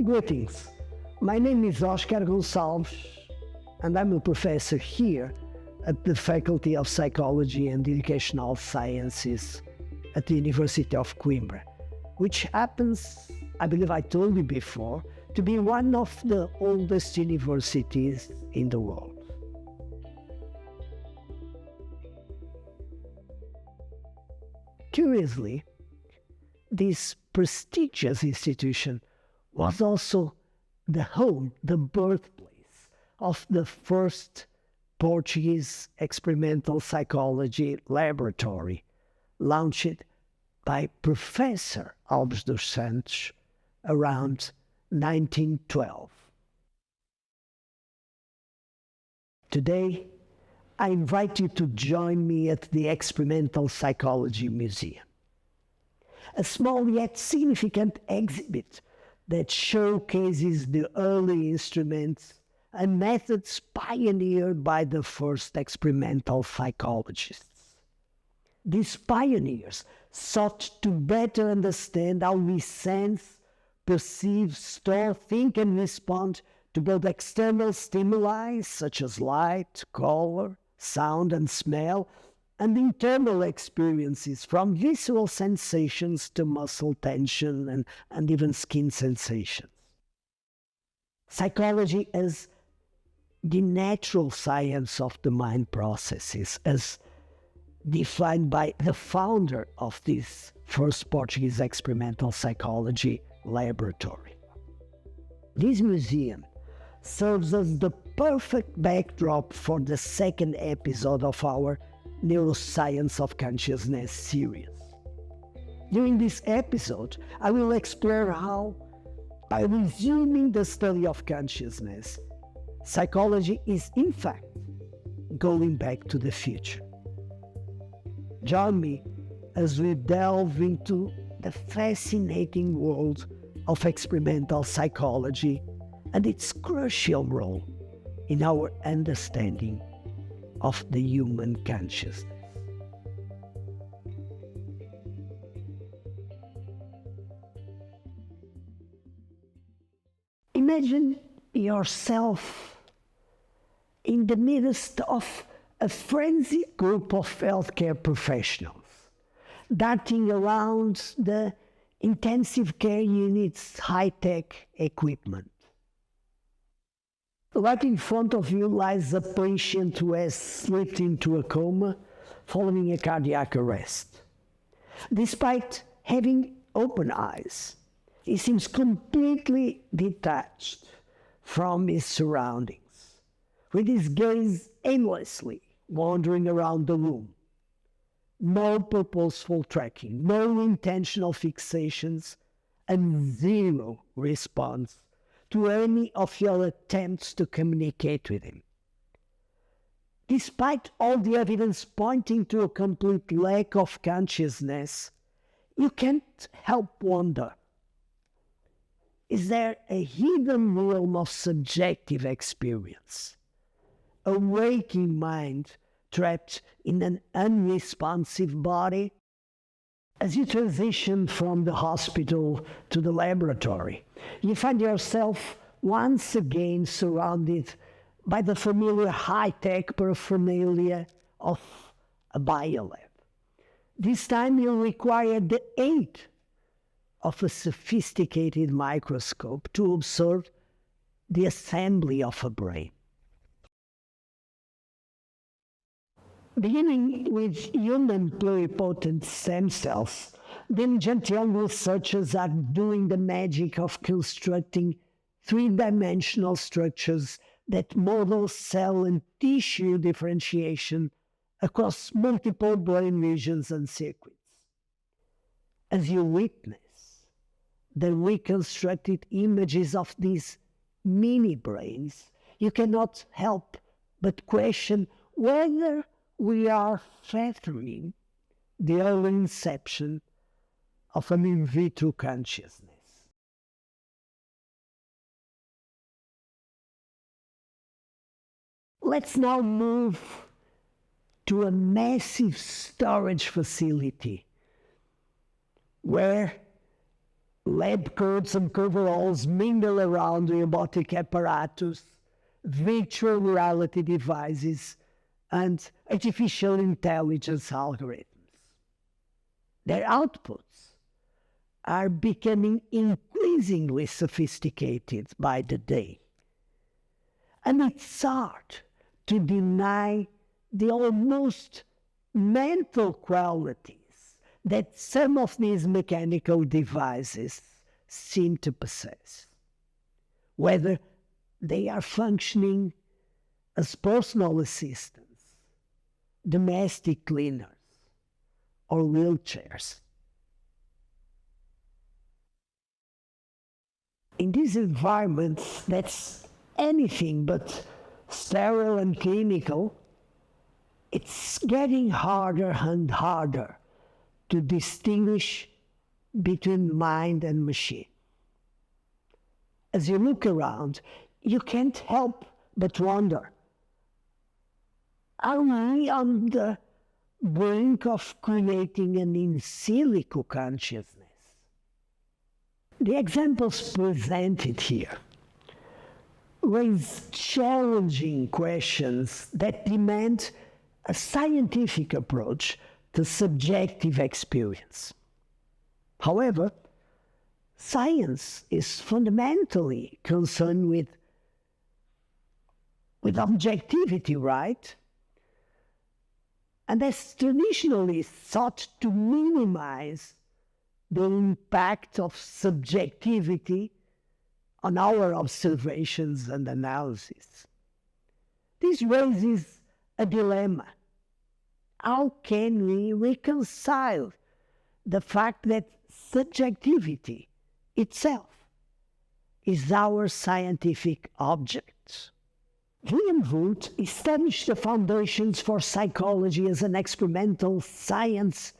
Greetings. My name is Óscar Gonçalves, and I'm a professor here at the Faculty of Psychology and Educational Sciences at the University of Coimbra, which happens, I believe I told you before, to be one of the oldest universities in the world. Curiously, this prestigious institution was also the home, the birthplace of the first Portuguese experimental psychology laboratory, launched by Professor Álvares dos Santos around 1912. Today, I invite you to join me at the Experimental Psychology Museum, a small yet significant exhibit that showcases the early instruments and methods pioneered by the first experimental psychologists. These pioneers sought to better understand how we sense, perceive, store, think, and respond to both external stimuli such as light, color, sound, and smell, and internal experiences from visceral sensations to muscle tension and even skin sensations. Psychology as the natural science of the mind processes, as defined by the founder of this first Portuguese experimental psychology laboratory. This museum serves as the perfect backdrop for the second episode of our Neuroscience of Consciousness series. During this episode, I will explore how, by resuming the study of consciousness, psychology is in fact going back to the future. Join me as we delve into the fascinating world of experimental psychology and its crucial role in our understanding of the human consciousness. Imagine yourself in the midst of a frenzied group of healthcare professionals, darting around the intensive care unit's high-tech equipment. Right in front of you lies a patient who has slipped into a coma following a cardiac arrest. Despite having open eyes, he seems completely detached from his surroundings, with his gaze aimlessly wandering around the room. No purposeful tracking, no intentional fixations, and zero response to any of your attempts to communicate with him. Despite all the evidence pointing to a complete lack of consciousness, you can't help wonder, is there a hidden realm of subjective experience, a waking mind trapped in an unresponsive body? As you transition from the hospital to the laboratory, you find yourself once again surrounded by the familiar high-tech paraphernalia of a biolab. This time you require the aid of a sophisticated microscope to observe the assembly of a brain. Beginning with human pluripotent stem cells, then Gentian researchers are doing the magic of constructing three-dimensional structures that model cell and tissue differentiation across multiple brain regions and circuits. As you witness the reconstructed images of these mini-brains, you cannot help but question whether we are fathoming the early inception of an in vitro consciousness. Let's now move to a massive storage facility where lab coats and coveralls mingle around robotic apparatus, virtual reality devices, and artificial intelligence algorithms. Their outputs are becoming increasingly sophisticated by the day. And it's hard to deny the almost mental qualities that some of these mechanical devices seem to possess, whether they are functioning as personal assistants, domestic cleaners, or wheelchairs. In this environment that's anything but sterile and clinical, it's getting harder and harder to distinguish between mind and machine. As you look around, you can't help but wonder, are we on the brink of creating an in silico consciousness? The examples presented here raise challenging questions that demand a scientific approach to subjective experience. However, science is fundamentally concerned with objectivity, right? And has traditionally sought to minimize the impact of subjectivity on our observations and analysis. This raises a dilemma. How can we reconcile the fact that subjectivity itself is our scientific object? William Wundt established the foundations for psychology as an experimental science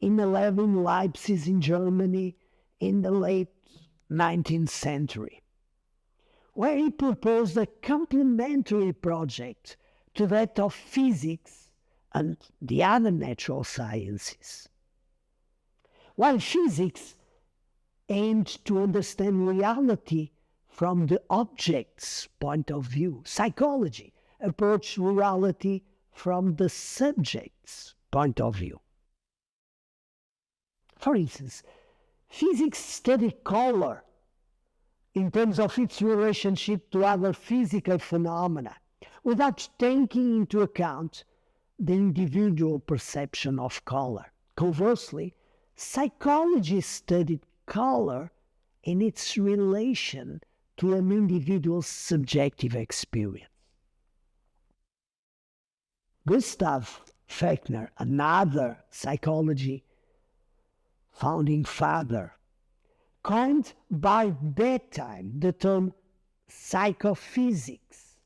in Leipzig in Germany in the late 19th century, where he proposed a complementary project to that of physics and the other natural sciences. While physics aimed to understand reality from the object's point of view, psychology approached reality from the subject's point of view. For instance, physics studied color in terms of its relationship to other physical phenomena, without taking into account the individual perception of color. Conversely, psychology studied color in its relation to an individual's subjective experience. Gustav Fechner, another psychology founding father, coined by that time the term psychophysics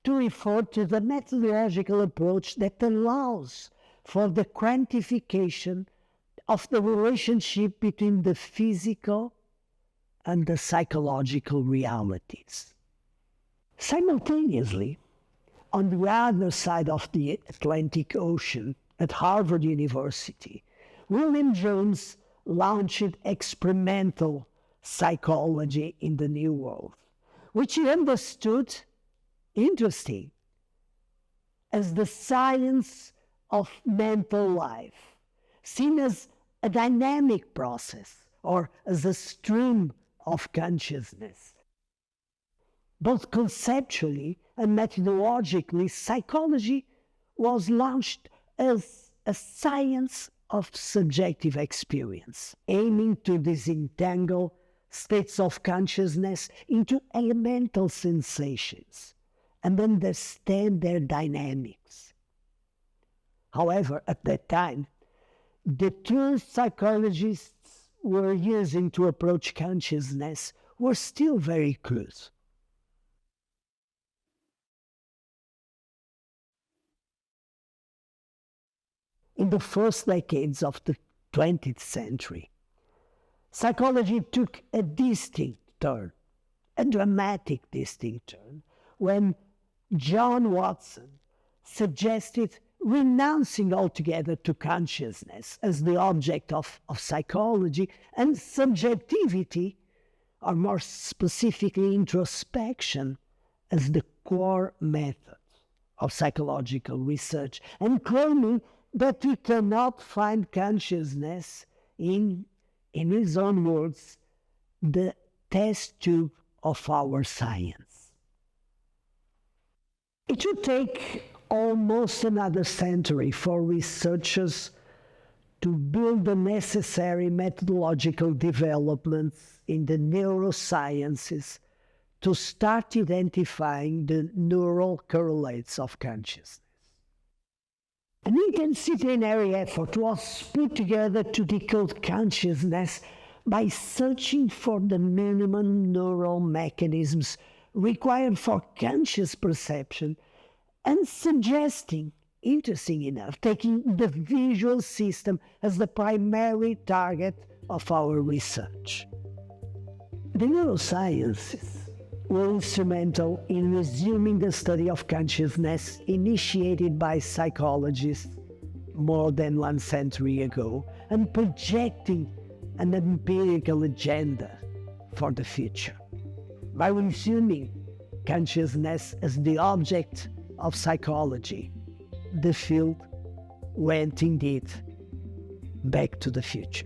to refer to the methodological approach that allows for the quantification of the relationship between the physical and the psychological realities. Simultaneously, on the other side of the Atlantic Ocean, at Harvard University, William James launched experimental psychology in the New World, which he understood, interesting, as the science of mental life, seen as a dynamic process or as a stream of consciousness. Both conceptually and methodologically, psychology was launched as a science of subjective experience, aiming to disentangle states of consciousness into elemental sensations and understand their dynamics. However, at that time, the tools psychologists were using to approach consciousness were still very crude. In the first decades of the 20th century, psychology took a distinct turn, a dramatic distinct turn, when John Watson suggested renouncing altogether to consciousness as the object of psychology and subjectivity, or more specifically introspection, as the core method of psychological research, and claiming that we cannot find consciousness in his own words, the test tube of our science. It would take almost another century for researchers to build the necessary methodological developments in the neurosciences to start identifying the neural correlates of consciousness. An interdisciplinary effort was put together to decode consciousness by searching for the minimum neural mechanisms required for conscious perception and suggesting, interesting enough, taking the visual system as the primary target of our research. The neurosciences were instrumental in resuming the study of consciousness initiated by psychologists more than 1 century ago and projecting an empirical agenda for the future. By resuming consciousness as the object of psychology, the field went indeed back to the future.